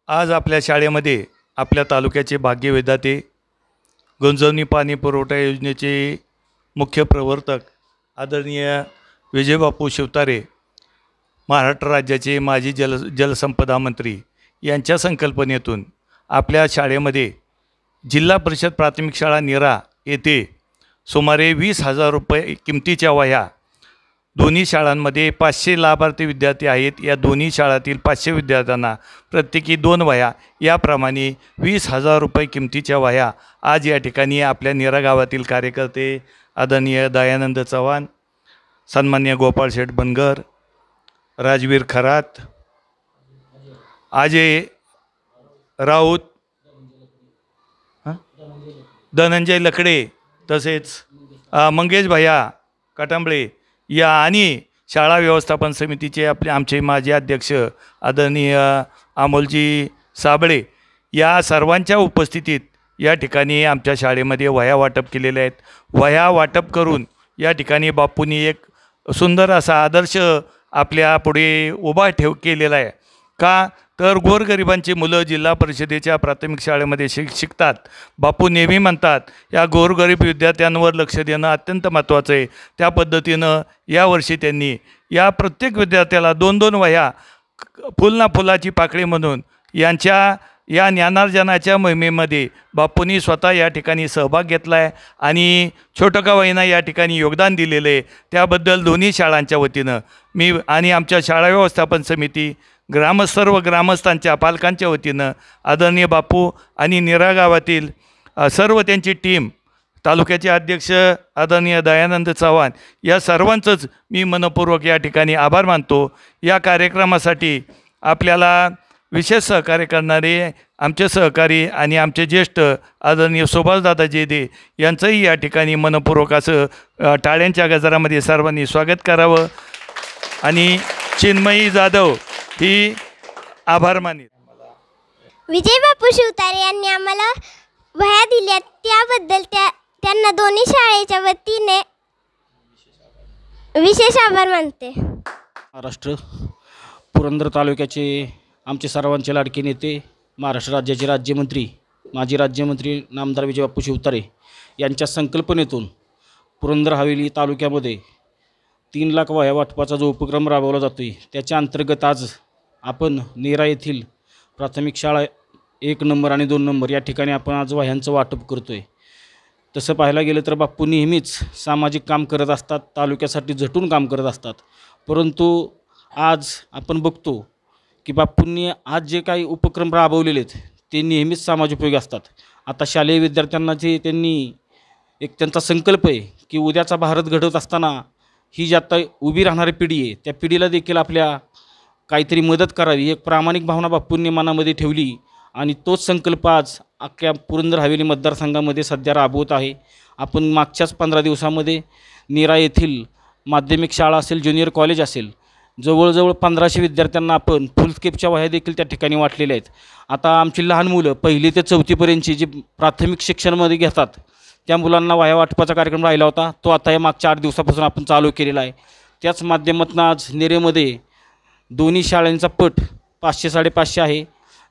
आज आपल्या शाळेमध्ये आपल्या तालुक्याचे भाग्यविधाते गुंजवणी पाणी पुरवठा योजनेचे मुख्य प्रवर्तक आदरणीय विजयबापू शिवतारे, महाराष्ट्र राज्याचे माजी जलसंपदा मंत्री यांच्या संकल्पनेतून आपल्या शाळेमध्ये जिल्हा परिषद प्राथमिक शाळा निरा येथे सुमारे 20,000 रुपये किमतीच्या वह्या, दोन्ही शाळांमध्ये 500 लाभार्थी विद्यार्थी आहेत. या दोन्ही शाळातील 500 विद्यार्थ्यांना प्रत्येकी 2 वह्या, याप्रमाणे 20,000 रुपये किमतीच्या वह्या आज या ठिकाणी आपल्या निरा गावातील कार्यकर्ते आदरणीय दयानंद चव्हाण, सन्मान्य गोपाळ शेठ बनगर, राजवीर खरात, अजय राऊत, धनंजय लकडे, तसेच मंगेश भैया कटांबळे या आणि शाळा व्यवस्थापन समितीचे आमचे माजी अध्यक्ष आदरणीय अमोलजी साबळे या सर्वांच्या उपस्थितीत या ठिकाणी आमच्या शाळेमध्ये वह्या वाटप केलेल्या आहेत. वह्या वाटप करून या ठिकाणी बापूंनी एक सुंदर असा आदर्श आपल्या पुढे उभा केलेला आहे. का तर गोरगरिबांची मुलं जिल्हा परिषदेच्या प्राथमिक शाळेमध्ये शिकतात. बापू नेहमी म्हणतात या गोरगरीब विद्यार्थ्यांवर लक्ष देणं अत्यंत महत्त्वाचं आहे. त्या पद्धतीनं यावर्षी त्यांनी या प्रत्येक विद्यार्थ्याला 2-2 वह्या फुल ना फुलाची पाकळी म्हणून यांच्या या ज्ञानार्जनाच्या मोहिमेमध्ये बापूंनी स्वतः या ठिकाणी सहभाग घेतला आहे आणि छोटं का होईना या ठिकाणी योगदान दिलेलं आहे. त्याबद्दल दोन्ही शाळांच्या वतीनं मी आणि आमच्या शाळा व्यवस्थापन समिती सर्व ग्रामस्थांच्या पालकांच्या वतीनं आदरणीय बापू आणि निरा गावातील सर्व त्यांची टीम, तालुक्याचे अध्यक्ष आदरणीय दयानंद चव्हाण या सर्वांचंच मी मनपूर्वक या ठिकाणी आभार मानतो. या कार्यक्रमासाठी आपल्याला विशेष सहकार्य करणारे आमचे सहकारी आणि आमचे ज्येष्ठ आदरणीय सुभाषदादा जेदे यांचंही या ठिकाणी मनपूर्वक असं टाळ्यांच्या गजरामध्ये सर्वांनी स्वागत करावं. आणि चिन्मयी जाधव ही आभार मानेल. विजयबापू शिवतारे यांनी आम्हाला वह्या दिल्या त्याबद्दल त्यांना दोन्ही शाळेच्या वतीने विशेष आभार मानते. महाराष्ट्र पुरंदर तालुक्याचे आमचे सर्वांचे लाडके नेते, महाराष्ट्र राज्याचे राज्यमंत्री, माजी राज्यमंत्री नामदार विजयबापू शिवतारे यांच्या संकल्पनेतून पुरंदर हवेली तालुक्यामध्ये 3 लाख वह्या वाटपाचा जो उपक्रम राबवला जातो आहे त्याच्या अंतर्गत आज आपण नेरा येथील प्राथमिक शाळा 1 नंबर आणि 2 नंबर या ठिकाणी आपण आज वह्यांचं वाटप करतो आहे. तसं पाहायला गेलं तर बापू नेहमीच सामाजिक काम करत असतात, तालुक्यासाठी झटून काम करत असतात. परंतु आज आपण बघतो की बापूंनी आज जे काही उपक्रम राबवलेले आहेत ते नेहमीच समाजोपयोगी असतात. आता शालेय विद्यार्थ्यांना जे त्यांनी त्यांचा संकल्प आहे की उद्याचा भारत घडवत असताना ही जी आता उभी राहणारी पिढी आहे त्या पिढीला देखील आपल्या काहीतरी मदत करावी, एक प्रामाणिक भावना बापूंनी मनामध्ये ठेवली आणि तोच संकल्प आज अख्ख्या पुरंदर हवेली मतदारसंघामध्ये सध्या राबवत आहे. आपण मागच्याच 15 दिवसामध्ये नेरा येथील माध्यमिक शाळा असेल, ज्युनियर कॉलेज असेल, जवळजवळ 1500 विद्यार्थ्यांना आपण फुलस्केपच्या वह्या देखील त्या ठिकाणी वाटलेल्या आहेत. आता आमची लहान मुलं 1ली ते 4थीपर्यंतची जी प्राथमिक शिक्षणामध्ये घेतात त्या मुलांना वह्या वाटपाचा कार्यक्रम राहिला होता, तो आता या मागच्या 8 दिवसापासून आपण चालू केलेला आहे. त्याच माध्यमातून आज नेरेमध्ये दोन्ही शाळांचा पट 500-550 आहे.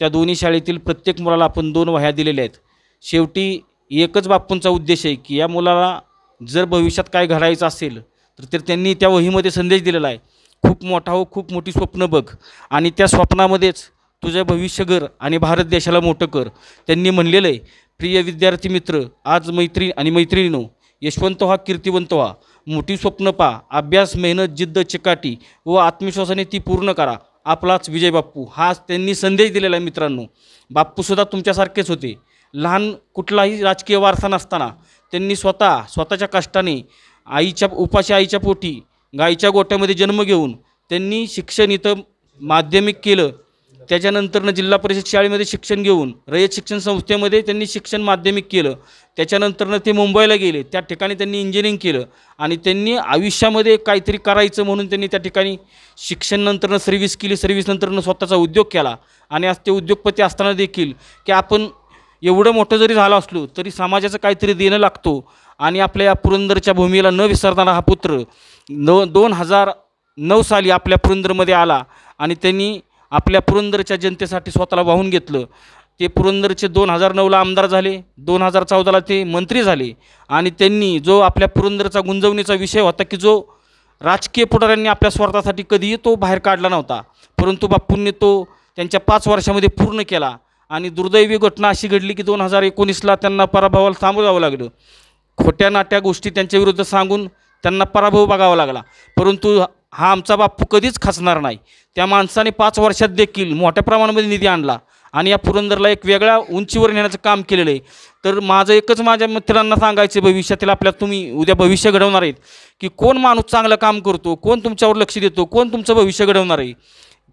त्या दोन्ही शाळेतील प्रत्येक मुलाला आपण 2 वह्या दिलेल्या आहेत. शेवटी एकच बापूंचा उद्देश आहे की या मुलाला जर भविष्यात काय घडायचं असेल तर त्यांनी त्या वहीमध्ये संदेश दिलेला आहे, खूप मोठा हो, खूप मोठी स्वप्न बघ आणि त्या स्वप्नामध्येच तुझं भविष्य घर आणि भारत देशाला मोठं कर. त्यांनी म्हणलेलं आहे, प्रिय विद्यार्थी मित्र, आज मैत्री आणि मैत्रिणींनो, यशवंत व्हा, कीर्तिवंत व्हा, मोठी स्वप्न पहा, अभ्यास, मेहनत, जिद्द, चिकाटी व आत्मविश्वासाने ती पूर्ण करा. आपलाच विजय बापू हा त्यांनी संदेश दिलेला आहे. मित्रांनो, बापूसुद्धा तुमच्यासारखेच होते. लहान कुठलाही राजकीय वारसा नसताना त्यांनी स्वतःच्या कष्टाने उपाशी आईच्या पोटी गाईच्या गोट्यामध्ये जन्म घेऊन त्यांनी शिक्षण इथं माध्यमिक केलं. त्याच्यानंतरनं जिल्हा परिषद शाळेमध्ये शिक्षण घेऊन रयत शिक्षण संस्थेमध्ये त्यांनी शिक्षण माध्यमिक केलं. त्याच्यानंतरनं ते मुंबईला गेले, त्या ठिकाणी त्यांनी इंजिनिअरिंग केलं आणि त्यांनी आयुष्यामध्ये काहीतरी करायचं म्हणून त्यांनी त्या ठिकाणी शिक्षणानंतरनं सर्व्हिस केली, सर्व्हिसनंतरनं स्वतःचा उद्योग केला आणि आज ते उद्योगपती असताना देखील की आपण एवढं मोठं जरी झालं असलो तरी समाजाचं काहीतरी देणं लागतो आणि आपल्या या पुरंदरच्या भूमीला न विसरणारा हा पुत्र 2009 साली आपल्या पुरंदरमध्ये आला आणि त्यांनी आपल्या पुरंदरच्या जनतेसाठी स्वतःला वाहून घेतलं. ते पुरंदरचे 2009ला आमदार झाले, 2014ला ते मंत्री झाले आणि त्यांनी जो आपल्या पुरंदरचा गुंजवणीचा विषय होता की जो राजकीय पुढाऱ्यांनी आपल्या स्वार्थासाठी कधीही तो बाहेर काढला नव्हता, परंतु बापूंनी तो त्यांच्या 5 वर्षामध्ये पूर्ण केला. आणि दुर्दैवी घटना अशी घडली की 2019ला त्यांना पराभवाला सामोरं जावं लागलं. खोट्या नाट्या गोष्टी त्यांच्या विरुद्ध सांगून त्यांना पराभव बघावा लागला, परंतु हा आमचा बापू कधीच खचणार नाही. त्या माणसाने 5 वर्षात देखील मोठ्या प्रमाणामध्ये निधी आणला आणि या पुरंदरला एक वेगळ्या उंचीवर नेण्याचं काम केलेलं आहे. तर माझं एकच माझ्या मित्रांना सांगायचं, भविष्यातील आपल्या तुम्ही उद्या भविष्य घडवणार आहेत की कोण माणूस चांगलं काम करतो, कोण तुमच्यावर लक्ष देतो, कोण तुमचं भविष्य घडवणार आहे.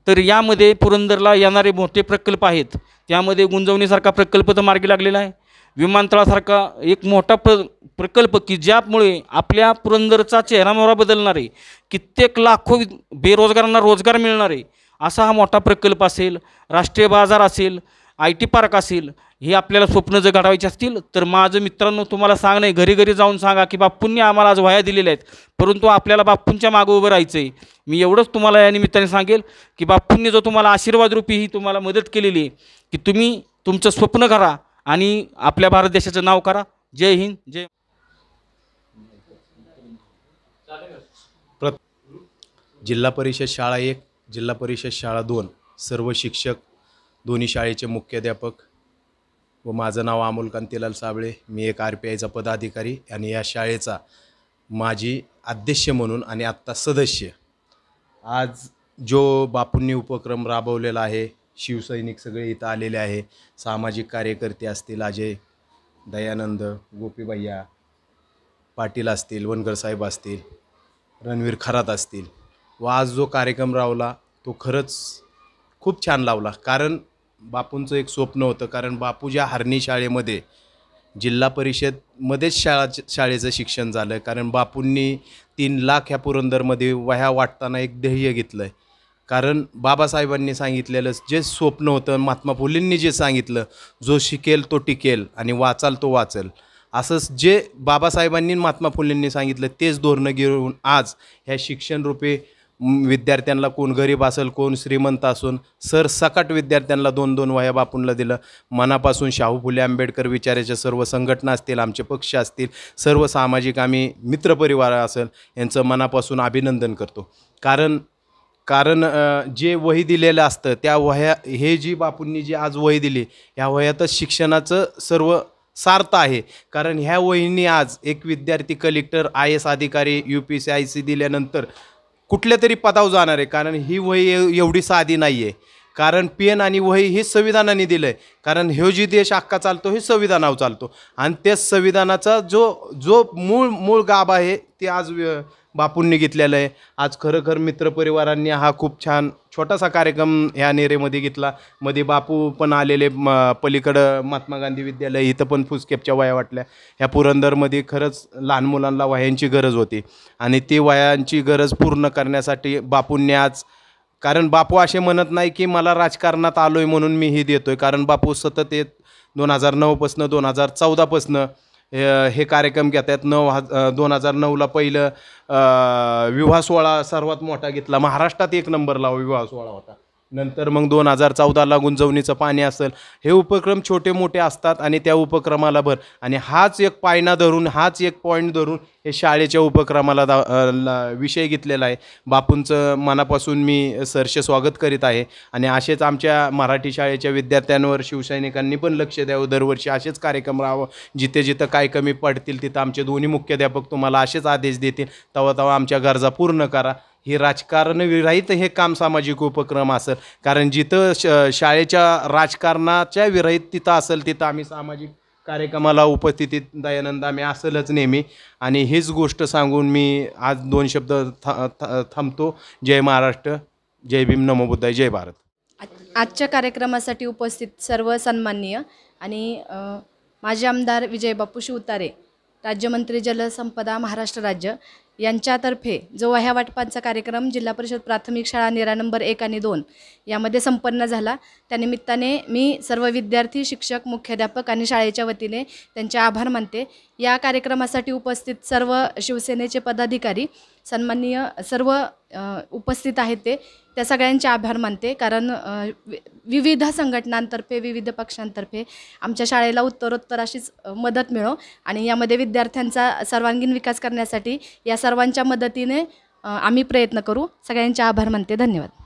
तर यामध्ये पुरंदरला येणारे मोठे प्रकल्प आहेत, त्यामध्ये गुंजवणीसारखा प्रकल्प तर मार्गी लागलेला आहे, विमानतळासारखा एक मोठा प्रकल्प की ज्यामुळे आपल्या पुरंदरचा चेहरामोहरा बदलणार आहे, कित्येक लाखो बेरोजगारांना रोजगार मिळणार आहे, असा हा मोठा प्रकल्प असेल, राष्ट्रीय बाजार असेल, IT पार्क असेल. हे आपल्याला स्वप्न जर घडवायचे असतील तर माझं मित्रांनो तुम्हाला सांगणं आहे, घरी घरी जाऊन सांगा की बापूंनी आम्हाला आज वह्या दिलेल्या आहेत, परंतु आपल्याला बापूंच्या मागं उभं राहायचं आहे. मी एवढंच तुम्हाला या निमित्ताने सांगेल की बापूंनी जो तुम्हाला आशीर्वादरूपी ही तुम्हाला मदत केलेली आहे की तुम्ही तुमचं स्वप्न करा आणि आपल्या भारत देशाचं नाव करा. जय हिंद, जय. जिल्हा परिषद शाळा 1, जिल्हा परिषद शाळा 2, सर्व शिक्षक, दोन्ही शाळेचे मुख्याध्यापक व माझं नाव अमोल कांतीलाल साबळे. मी एक RPIचा पदाधिकारी आणि या शाळेचा माजी अध्यक्ष म्हणून आणि आत्ता सदस्य. आज जो बापूंनी उपक्रम राबवलेला आहे, शिवसैनिक सगळे इथं आलेले आहे, सामाजिक कार्यकर्ते असतील, अजय, दयानंद, गोपीभैया पाटील असतील, वनकर साहेब असतील, रणवीर खरात असतील, व आज जो कार्यक्रम रावला तो खरंच खूप छान लावला. कारण बापूंचं एक स्वप्न होतं, कारण बापू ज्या हरणी शाळेमध्ये जिल्हा परिषदमध्येच शाळेचं शिक्षण झालं, कारण बापूंनी 3 लाख ह्या पुरंदरमध्ये वह्या वाटताना एक ध्येय घेतलं आहे. कारण बाबासाहेबांनी सांगितलेलं जे स्वप्न होतं, महात्मा फुलेंनी जे सांगितलं, जो शिकेल तो टिकेल आणि वाचाल तो वाचेल, असंच जे बाबासाहेबांनी महात्मा फुलेंनी सांगितलं तेच धोरणं घेऊन आज ह्या शिक्षणरूपी विद्यार्थ्यांना, कोण गरीब असेल, कोण श्रीमंत असून, सरसकट विद्यार्थ्यांना 2-2 वह्या बापूंना दिलं. मनापासून शाहू फुले आंबेडकर विचाराच्या सर्व संघटना असतील, आमचे पक्ष असतील, सर्व सामाजिक आम्ही मित्रपरिवार असेल, यांचं मनापासून अभिनंदन करतो. कारण जे वही दिलेलं असतं त्या वह्या, हे जी बापूंनी जी आज वही दिली, ह्या वह्यातच शिक्षणाचं सर्व सार्थ आहे. कारण ह्या वहींनी आज एक विद्यार्थी कलेक्टर, IAS अधिकारी, UPSC IC दिल्यानंतर कुठल्या तरी पदावर जाणार आहे. कारण ही वही एवढी साधी नाही आहे, कारण पेन आणि वही हे संविधानाने दिलं आहे. कारण ह्यो जी देश अख्खा चालतो हे संविधानावर चालतो आणि त्या संविधानाचा जो मूळ गाभ आहे ते आज बापूंनी घेतलेलं आहे. आज खरोखर मित्रपरिवारांनी हा खूप छान छोटासा कार्यक्रम ह्या नेरेमध्ये घेतला. मध्ये बापू पण आलेले, पलीकडं महात्मा गांधी विद्यालय, इथं पण फुसकेपच्या वह्या वाटल्या. ह्या पुरंदरमध्ये खरंच लहान मुलांना वह्यांची गरज होती आणि ती वह्यांची गरज पूर्ण करण्यासाठी बापूंनी आज, कारण बापू असे म्हणत नाही की मला राजकारणात आलो आहे म्हणून मी ही देतो आहे, कारण बापू सतत 2009पासून 2014पासून हे कार्यक्रम घेतात. 2009ला पहिलं विवाह सोहळा सर्वात मोठा घेतला, महाराष्ट्रात 1 नंबरला विवाह सोहळा होता. नंतर मग 2014ला गुंजवणीचं पाणी असेल, हे उपक्रम छोटे मोठे असतात आणि त्या उपक्रमाला भर, आणि हाच एक पायना धरून, हाच एक पॉईंट धरून हे शाळेच्या उपक्रमाला विषय घेतलेला आहे. बापूंचं मनापासून मी सहर्ष स्वागत करीत आहे आणि असेच आमच्या मराठी शाळेच्या विद्यार्थ्यांवर शिवसैनिकांनी पण लक्ष द्यावं. दरवर्षी असेच कार्यक्रम राहावं, जिथे जिथं काय कमी पडतील तिथं आमचे दोन्ही मुख्याध्यापक तुम्हाला असेच आदेश देतील, तेव्हा आमच्या गरजा पूर्ण करा. हे राजकारण विरहित हे काम सामाजिक उपक्रम असेल, कारण जिथं शाळेच्या राजकारणाच्या विरहित तिथं असेल तिथं आम्ही सामाजिक कार्यक्रमाला उपस्थितीत दयानंद आम्ही असेलच नेहमी. आणि हीच गोष्ट सांगून मी आज 2 शब्द थांबतो. जय महाराष्ट्र, जय भीम, नमो बुद्धाय, जय भारत. आजच्या कार्यक्रमासाठी उपस्थित सर्व सन्माननीय आणि माजी आमदार विजय बापू शिवतारे, राज्यमंत्री जलसंपदा महाराष्ट्र राज्य, यांच्यातर्फे जो वह्या वाटपांचा कार्यक्रम जिल्हा परिषद प्राथमिक शाळा नेरा नंबर 1 आणि 2 यामध्ये संपन्न झाला. त्यानिमित्ताने मी सर्व विद्यार्थी, शिक्षक, मुख्याध्यापक आणि शाळेच्या वतीने त्यांचे आभार मानते. या कार्यक्रमासाठी उपस्थित सर्व शिवसेनेचे पदाधिकारी, सन्माननीय सर्व उपस्थित आहेत त्या सगळ्यांचे आभार मानते. कारण विविध संघटनांतर्फे, विविध पक्षांतर्फे आमच्या शाळेला उत्तरोत्तर अशीच मदत मिळो आणि यामध्ये विद्यार्थ्यांचा सर्वांगीण विकास करण्यासाठी या सर्वांच्या मदतीने आम्ही प्रयत्न करू. सगळ्यांचे आभार मानते. धन्यवाद.